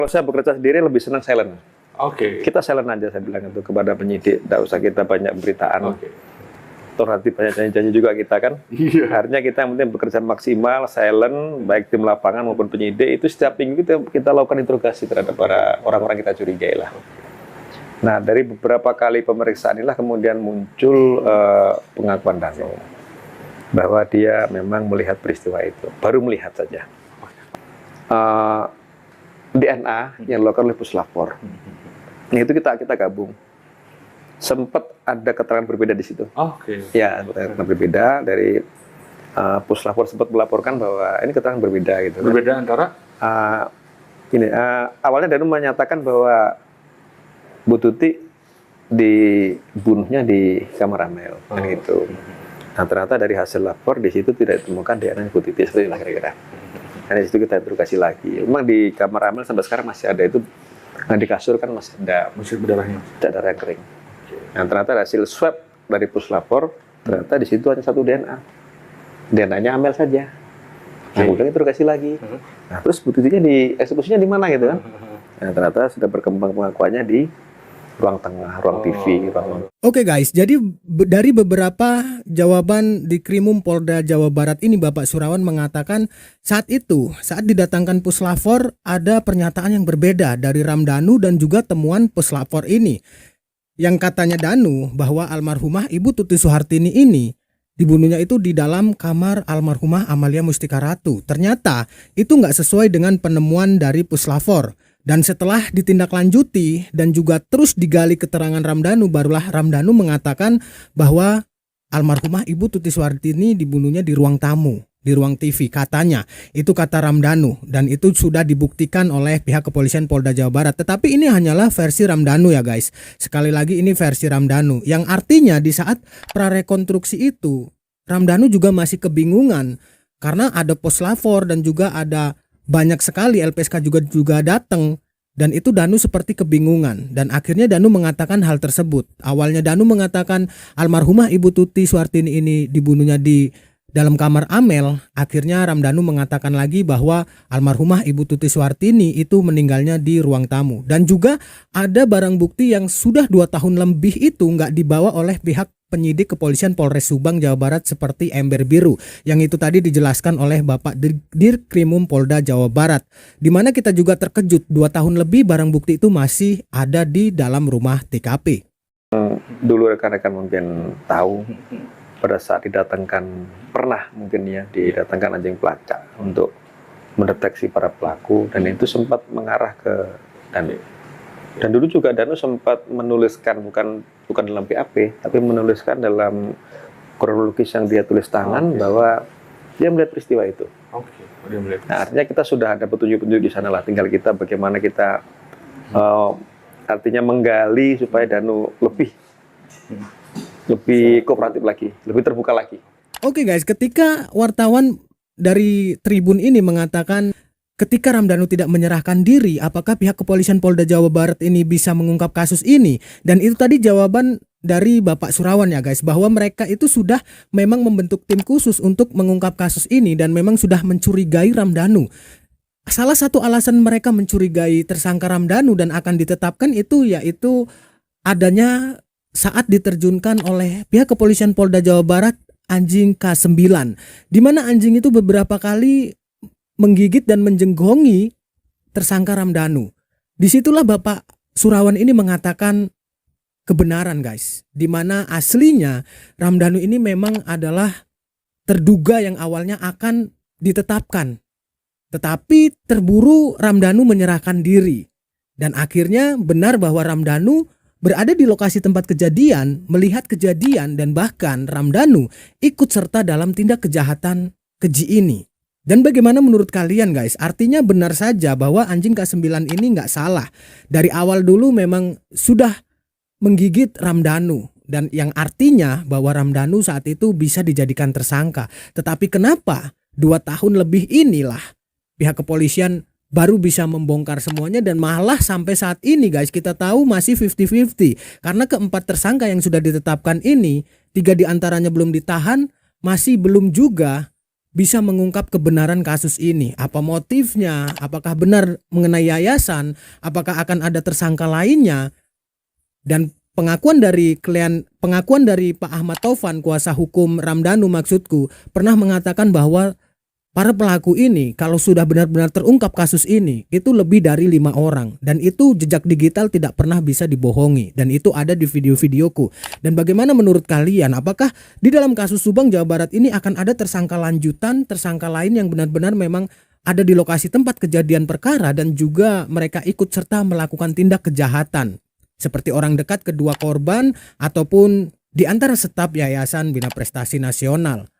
Kalau saya bekerja sendiri lebih senang silent. Oke. Kita silent aja, saya bilang itu kepada penyidik. Tidak usah kita banyak beritaan. Oke. Toh nanti banyak janji-janji juga kita kan. Iya. Akhirnya kita yang penting bekerja maksimal, silent, baik tim lapangan maupun penyidik. Itu setiap minggu kita lakukan interogasi terhadap para orang-orang kita curigai lah. Nah, dari beberapa kali pemeriksaan inilah kemudian muncul pengakuan Danu bahwa dia memang melihat peristiwa itu. Baru melihat saja. DNA yang dilakukan oleh Puslapor. Nah, itu kita gabung. Sempat ada keterangan berbeda di situ. Oke. Ya, keterangan berbeda dari Puslapor sempat melaporkan bahwa ini keterangan berbeda gitu. Berbeda antara? Awalnya Danu menyatakan bahwa Bu Tuti dibunuhnya di kamar Amel, kan gitu. Nah, ternyata dari hasil lapor di situ tidak ditemukan DNA Bu Tuti, seperti itu kira-kira. Dan di situ kita interogasi lagi. Memang di kamar Amel sampai sekarang masih ada itu. Nah, di kasur kan masih ada berdarahnya. darah yang kering. Nah, ternyata hasil swab dari Puslapor, ternyata di situ hanya satu DNA. DNA-nya Amel saja. Nah, kemudian interogasi lagi. Nah, terus buktinya di eksekusinya di mana gitu kan? Nah, ternyata sudah berkembang pengakuannya di ruang tengah, ruang TV, ruang. Oke guys, jadi dari beberapa jawaban di Krimum Polda Jawa Barat ini Bapak Surawan mengatakan saat didatangkan Puslapor ada pernyataan yang berbeda dari Ramdhanu dan juga temuan Puslapor ini. Yang katanya Danu bahwa almarhumah Ibu Tuti Suhartini ini dibunuhnya itu di dalam kamar almarhumah Amalia Mustika Ratu. Ternyata itu nggak sesuai dengan penemuan dari Puslapor. Dan setelah ditindaklanjuti dan juga terus digali keterangan Ramdhanu, barulah Ramdhanu mengatakan bahwa almarhumah Ibu Tuti Suhartini dibunuhnya di ruang tamu, di ruang TV katanya. Itu kata Ramdhanu dan itu sudah dibuktikan oleh pihak kepolisian Polda Jawa Barat. Tetapi ini hanyalah versi Ramdhanu ya guys. Sekali lagi ini versi Ramdhanu. Yang artinya di saat prarekonstruksi itu Ramdhanu juga masih kebingungan karena ada Puslapor dan juga ada banyak sekali LPSK juga datang dan itu Danu seperti kebingungan dan akhirnya Danu mengatakan hal tersebut. Awalnya Danu mengatakan almarhumah Ibu Tuti Suhartini ini dibunuhnya di dalam kamar Amel. Akhirnya Ramdhanu mengatakan lagi bahwa almarhumah Ibu Tuti Suhartini itu meninggalnya di ruang tamu. Dan juga ada barang bukti yang sudah 2 tahun lebih itu nggak dibawa oleh pihak penyidik kepolisian Polres Subang Jawa Barat seperti ember biru yang itu tadi dijelaskan oleh Bapak Dirkrimum Polda Jawa Barat, di mana kita juga terkejut 2 tahun lebih barang bukti itu masih ada di dalam rumah TKP. Dulu rekan-rekan mungkin tahu pada saat didatangkan didatangkan anjing pelacak untuk mendeteksi para pelaku dan itu sempat mengarah ke Danu. Dan dulu juga Danu sempat menuliskan bukan dalam BAP tapi menuliskan dalam kronologis yang dia tulis tangan bahwa dia melihat peristiwa itu. Dia melihat. Nah, artinya kita sudah ada petunjuk-petunjuk di sana lah. Tinggal kita bagaimana kita artinya menggali supaya Danu lebih kooperatif lagi, lebih terbuka lagi. Oke guys, ketika wartawan dari Tribun ini mengatakan ketika Ramdhanu tidak menyerahkan diri, apakah pihak kepolisian Polda Jawa Barat ini bisa mengungkap kasus ini? Dan itu tadi jawaban dari Bapak Surawan ya guys, bahwa mereka itu sudah memang membentuk tim khusus untuk mengungkap kasus ini dan memang sudah mencurigai Ramdhanu. Salah satu alasan mereka mencurigai tersangka Ramdhanu dan akan ditetapkan itu yaitu adanya saat diterjunkan oleh pihak kepolisian Polda Jawa Barat anjing K9, di mana anjing itu beberapa kali menggigit dan menjenggongi tersangka Ramdhanu. Disitulah Bapak Surawan ini mengatakan kebenaran guys, di mana aslinya Ramdhanu ini memang adalah terduga yang awalnya akan ditetapkan, tetapi terburu Ramdhanu menyerahkan diri dan akhirnya benar bahwa Ramdhanu berada di lokasi tempat kejadian, melihat kejadian dan bahkan Ramdhanu ikut serta dalam tindak kejahatan keji ini. Dan bagaimana menurut kalian guys? Artinya benar saja bahwa anjing K9 ini nggak salah. Dari awal dulu memang sudah menggigit Ramdhanu. Dan yang artinya bahwa Ramdhanu saat itu bisa dijadikan tersangka. Tetapi kenapa 2 tahun lebih inilah pihak kepolisian baru bisa membongkar semuanya dan malah sampai saat ini guys kita tahu masih 50-50. Karena keempat tersangka yang sudah ditetapkan ini, 3 diantaranya belum ditahan, masih belum juga bisa mengungkap kebenaran kasus ini? Apa motifnya? Apakah benar mengenai yayasan? Apakah akan ada tersangka lainnya? Dan pengakuan dari Pak Ahmad Taufan, kuasa hukum Ramdhanu maksudku, pernah mengatakan bahwa para pelaku ini kalau sudah benar-benar terungkap kasus ini itu lebih dari 5 orang, dan itu jejak digital tidak pernah bisa dibohongi, dan itu ada di video-videoku. Dan bagaimana menurut kalian, apakah di dalam kasus Subang Jawa Barat ini akan ada tersangka lanjutan, tersangka lain yang benar-benar memang ada di lokasi tempat kejadian perkara dan juga mereka ikut serta melakukan tindak kejahatan seperti orang dekat kedua korban ataupun di antara staf Yayasan Bina Prestasi Nasional?